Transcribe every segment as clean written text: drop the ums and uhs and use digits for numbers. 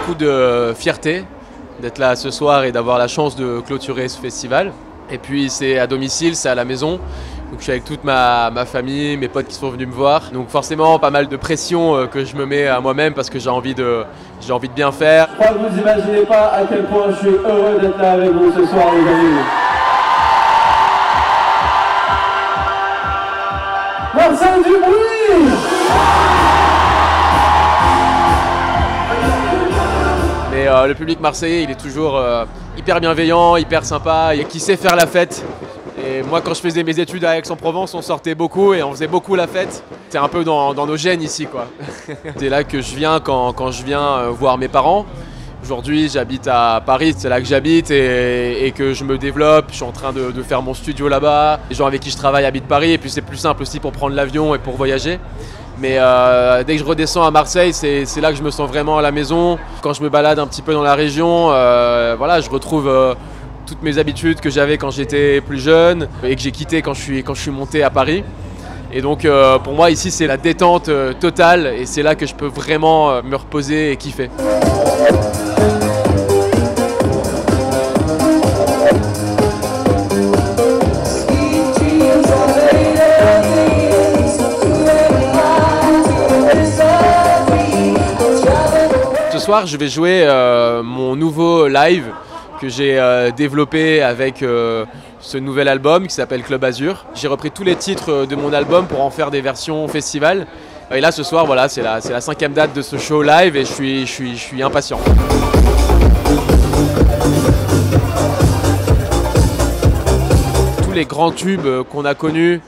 beaucoup de fierté d'être là ce soir et d'avoir la chance de clôturer ce festival. Et puis c'est à domicile, c'est à la maison. Donc je suis avec toute ma famille, mes potes qui sont venus me voir. Donc forcément pas mal de pression que je me mets à moi-même parce que j'ai envie de bien faire. Je crois que vous n'imaginez pas à quel point je suis heureux d'être là avec vous ce soir, les amis. Marseille du bruit! Mais le public marseillais, il est toujours hyper bienveillant, hyper sympa, et qui sait faire la fête. Et moi, quand je faisais mes études à Aix-en-Provence, on sortait beaucoup et on faisait beaucoup la fête. C'est un peu dans nos gènes ici, quoi. C'est là que je viens quand je viens voir mes parents. Aujourd'hui, j'habite à Paris, c'est là que j'habite et que je me développe. Je suis en train de faire mon studio là-bas. Les gens avec qui je travaille habitent Paris et puis c'est plus simple aussi pour prendre l'avion et pour voyager. Mais dès que je redescends à Marseille, c'est là que je me sens vraiment à la maison. Quand je me balade un petit peu dans la région, voilà, je retrouve toutes mes habitudes que j'avais quand j'étais plus jeune et que j'ai quitté quand je suis monté à Paris. Et donc pour moi ici c'est la détente totale et c'est là que je peux vraiment me reposer et kiffer. Ce soir je vais jouer mon nouveau live que j'ai développé avec ce nouvel album qui s'appelle Club Azur. J'ai repris tous les titres de mon album pour en faire des versions festival. Et là ce soir, voilà, c'est la 5e date de ce show live et je suis impatient. Tous les grands tubes qu'on a connus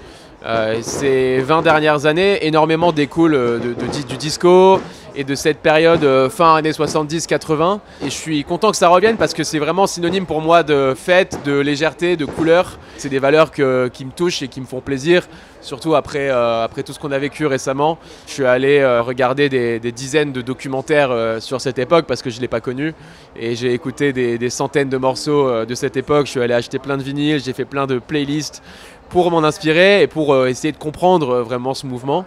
ces 20 dernières années, énormément découlent du disco et de cette période fin années 70-80. Et je suis content que ça revienne parce que c'est vraiment synonyme pour moi de fête, de légèreté, de couleur. C'est des valeurs qui me touchent et qui me font plaisir, surtout après tout ce qu'on a vécu récemment. Je suis allé regarder des dizaines de documentaires sur cette époque parce que je ne l'ai pas connue. Et j'ai écouté des centaines de morceaux de cette époque. Je suis allé acheter plein de vinyles, j'ai fait plein de playlists pour m'en inspirer et pour essayer de comprendre vraiment ce mouvement.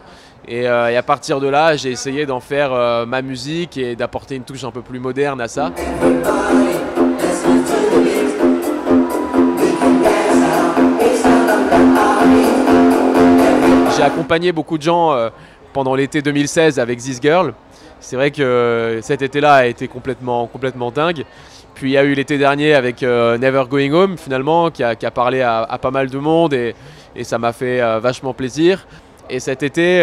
Et à partir de là, j'ai essayé d'en faire ma musique et d'apporter une touche un peu plus moderne à ça. J'ai accompagné beaucoup de gens pendant l'été 2016 avec This Girl. C'est vrai que cet été-là a été complètement dingue. Puis il y a eu l'été dernier avec Never Going Home finalement qui a parlé à pas mal de monde et ça m'a fait vachement plaisir. Et cet été,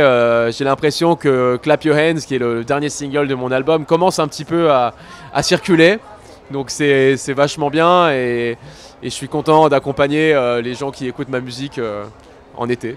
j'ai l'impression que Clap Your Hands, qui est le dernier single de mon album, commence un petit peu à circuler. Donc c'est vachement bien et je suis content d'accompagner les gens qui écoutent ma musique en été.